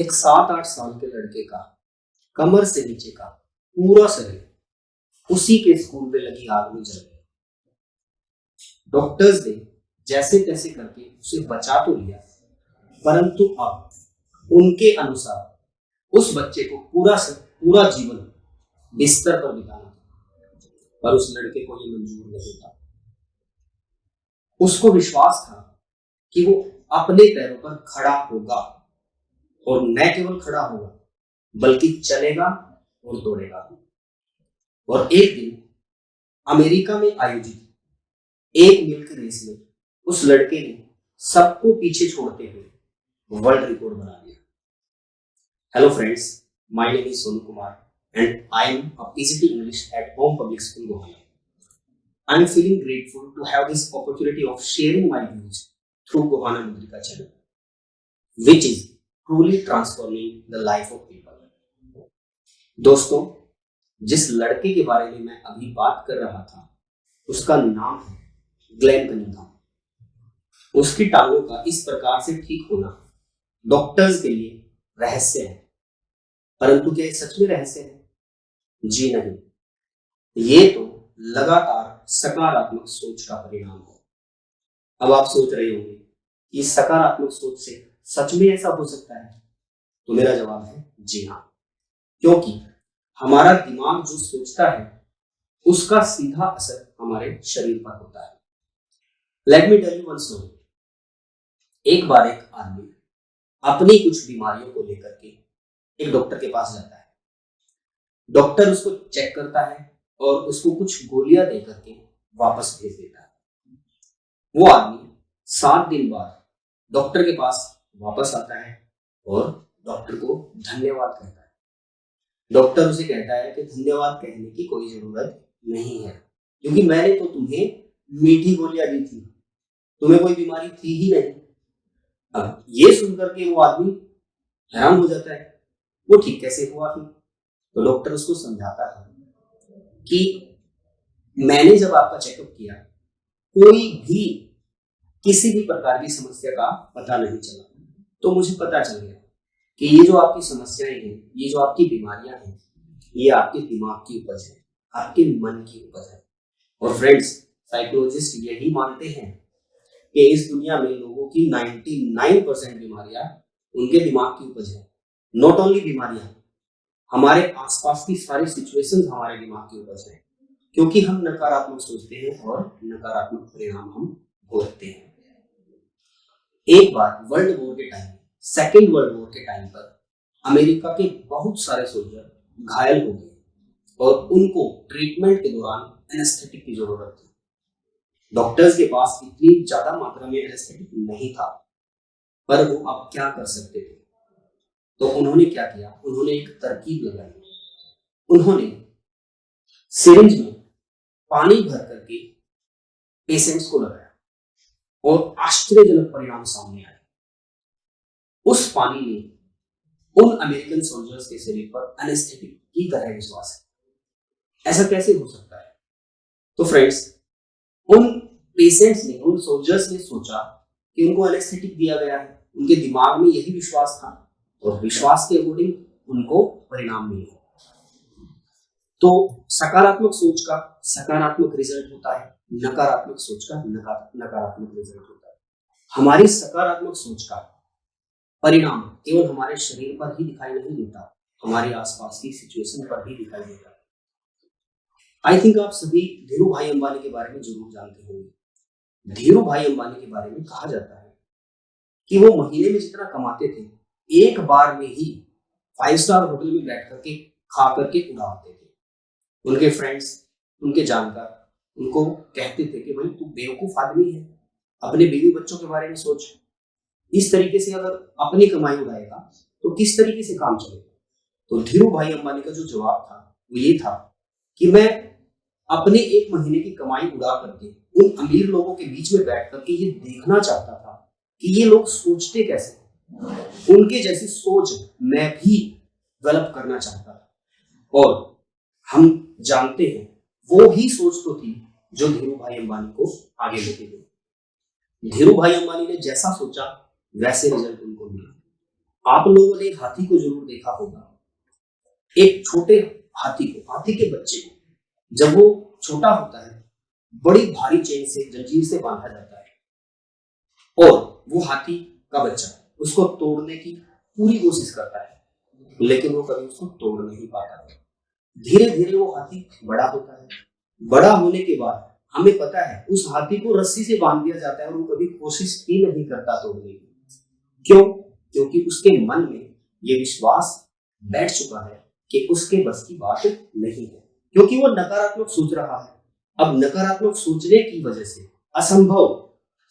एक 7-8 साल के लड़के का कमर से नीचे का पूरा शरीर उसी के स्कूल में लगी आग में जल गया। डॉक्टर्स ने जैसे तैसे करके उसे बचा तो लिया, परंतु अब उनके अनुसार उस बच्चे को पूरा जीवन बिस्तर पर बिताना था, पर उस लड़के को ये मंजूर नहीं था। उसको विश्वास था कि वो अपने पैरों पर खड़ा होगा, और न केवल खड़ा होगा बल्कि चलेगा और दौड़ेगा। और एक दिन अमेरिका में आयोजित एक मील की रेस में उस लड़के ने सबको पीछे छोड़ते हुए वर्ल्ड रिकॉर्ड बना दिया। Hello friends, my name is Sonu Kumar and I am a PGT English at Home Public School, Gohana. I am feeling grateful to have this opportunity of sharing my views through Gohana Mudrika channel, which is truly transforming the life of people. दोस्तों, जिस लड़के के बारे में मैं अभी बात कर रहा था उसका नाम है ग्लेन कनिंघम। उसकी टांगों का इस प्रकार से ठीक होना डॉक्टर्स के लिए रहस्य है, परंतु क्या ये सच में रहस्य है? जी नहीं, ये तो लगातार सकारात्मक सोच का परिणाम है। अब आप सोच रहे होंगे कि सकारात्मक सोच से सच में ऐसा हो सकता है? तो मेरा जवाब है जी हाँ, क्योंकि हमारा दिमाग जो सोचता है उसका सीधा असर हमारे शरीर पर होता है। Let me tell you one story. एक बार एक आदमी अपनी कुछ बीमारियों को लेकर के एक डॉक्टर के पास जाता है। डॉक्टर उसको चेक करता है और उसको कुछ गोलियां दे करके वापस भेज देता है। वो आदमी 7 दिन बाद डॉक्टर के पास वापस आता है और डॉक्टर को धन्यवाद कहता है। डॉक्टर उसे कहता है कि धन्यवाद कहने की कोई जरूरत नहीं है, क्योंकि मैंने तो तुम्हें मीठी गोलियां दी थी, तुम्हें कोई बीमारी थी ही नहीं। अब ये सुनकर के वो आदमी हैरान हो जाता है, वो ठीक कैसे हुआ फिर? तो डॉक्टर उसको समझाता है कि मैंने जब आपका चेकअप किया कोई भी किसी भी प्रकार की समस्या का पता नहीं चला, तो मुझे पता चल गया कि ये जो आपकी समस्याएं हैं, ये जो आपकी बीमारियां हैं, ये आपके दिमाग की उपज है, आपके मन की उपज है। और फ्रेंड्स, साइकोलॉजिस्ट यही मानते हैं कि इस दुनिया में लोगों की 99% बीमारियां उनके दिमाग की उपज है। नॉट ओनली बीमारियां, हमारे आसपास की सारी सिचुएशंस हमारे दिमाग की उपज है, क्योंकि हम नकारात्मक सोचते हैं और नकारात्मक परिणाम हम भोगते हैं। एक बार वर्ल्ड वॉर के टाइम, सेकेंड वर्ल्ड वॉर के टाइम पर अमेरिका के बहुत सारे सोल्जर घायल हो गए और उनको ट्रीटमेंट के दौरान एनेस्थेटिक की जरूरत थी। डॉक्टर्स के पास इतनी ज्यादा मात्रा में एनेस्थेटिक नहीं था, पर वो अब क्या कर सकते थे? तो उन्होंने क्या किया? उन्होंने एक तरकीब लगाई। उन्होंने सिरिंज में पानी भर करके पेशेंट्स को लगाया और आश्चर्यजनक परिणाम सामने आए। उस पानी ने उन अमेरिकन सोल्जर्स के शरीर पर एनेस्थेटिक की तरह विश्वास है। ऐसा कैसे हो सकता है? तो फ्रेंड्स, उन पेशेंट्स ने, उन सोल्जर्स ने सोचा कि उनको एनेस्थेटिक दिया गया है, उनके दिमाग में यही विश्वास था और विश्वास के अकॉर्डिंग उनको परिणाम मिले। तो सकारात्मक सोच का सकारात्मक रिजल्ट होता है, नकारात्मक सोच का नकारात्मक रिजल्ट होता है। हमारी सकारात्मक सोच का परिणाम केवल हमारे शरीर पर ही दिखाई नहीं देता, हमारे आसपास की सिचुएशन पर भी दिखाई देता है। आई थिंक आप सभी धीरू भाई अंबानी के बारे में जरूर जानते होंगे। धीरू भाई अंबानी के बारे में कहा जाता है कि वो महीने में जितना कमाते थे, एक बार में ही 5 स्टार होटल में बैठ करके खा करके उड़ाते थे। उनके फ्रेंड्स, उनके जानकार उनको कहते थे कि भाई तू बेवकूफ आदमी है, अपने बीवी बच्चों के बारे में सोच। इस तरीके से अगर अपनी कमाई उड़ाएगा तो किस तरीके से काम चलेगा? तो धीरू भाई अंबानी का जो जवाब था वो ये था कि मैं अपने 1 महीने की कमाई उड़ा करके उन अमीर लोगों के बीच में बैठ करके ये देखना चाहता था कि ये लोग सोचते कैसे, उनके जैसी सोच मैं भी डेवलप करना चाहता था। और हम जानते हैं वो ही सोच तो थी जो धीरू भाई अंबानी को आगे लेके गई। धीरू भाई अंबानी ने जैसा सोचा वैसे रिजल्ट उनको मिला। आप लोगों ने हाथी को जरूर देखा होगा। एक छोटे हाथी को, हाथी के बच्चे को, जब वो छोटा होता है, बड़ी भारी चेन से, जंजीर से बांधा जाता है और वो हाथी का बच्चा उसको तोड़ने की पूरी कोशिश करता है, लेकिन वो कभी उसको तोड़ नहीं पाता। धीरे धीरे वो हाथी बड़ा होता है। बड़ा होने के बाद हमें पता है उस हाथी को रस्सी से बांध दिया जाता है और वो कभी कोशिश ही नहीं करता तोड़ने की। क्यों? क्योंकि उसके मन में ये विश्वास बैठ चुका है कि उसके बस की बात नहीं है, क्योंकि वो नकारात्मक सोच रहा है। अब नकारात्मक सोचने की वजह से असंभव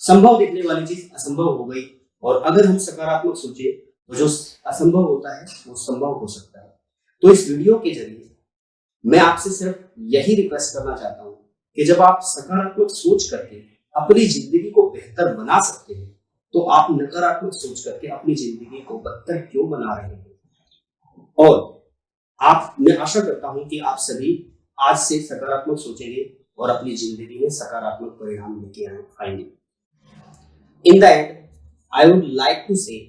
संभव दिखने वाली चीज असंभव हो गई, और अगर हम सकारात्मक सोचे तो जो असंभव होता है वो संभव हो सकता है। तो इस वीडियो के जरिए मैं आपसे सिर्फ यही रिक्वेस्ट करना चाहता हूं कि जब आप सकारात्मक सोच करके अपनी जिंदगी को बेहतर बना सकते हैं, तो आप नकारात्मक सोच करके अपनी जिंदगी को बदतर क्यों बना रहे हैं। और मैं आशा करता हूं कि आप सभी आज से सकारात्मक सोचेंगे और अपनी जिंदगी में सकारात्मक परिणाम लेके आएंगे। In the end I would like to say,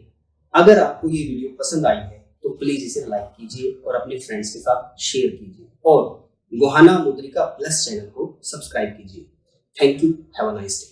अगर आपको ये वीडियो पसंद आई है तो प्लीज इसे लाइक कीजिए और अपने फ्रेंड्स के साथ शेयर कीजिए, और गोहाना मुद्रिका प्लस चैनल को सब्सक्राइब कीजिए। Thank you, have a nice day.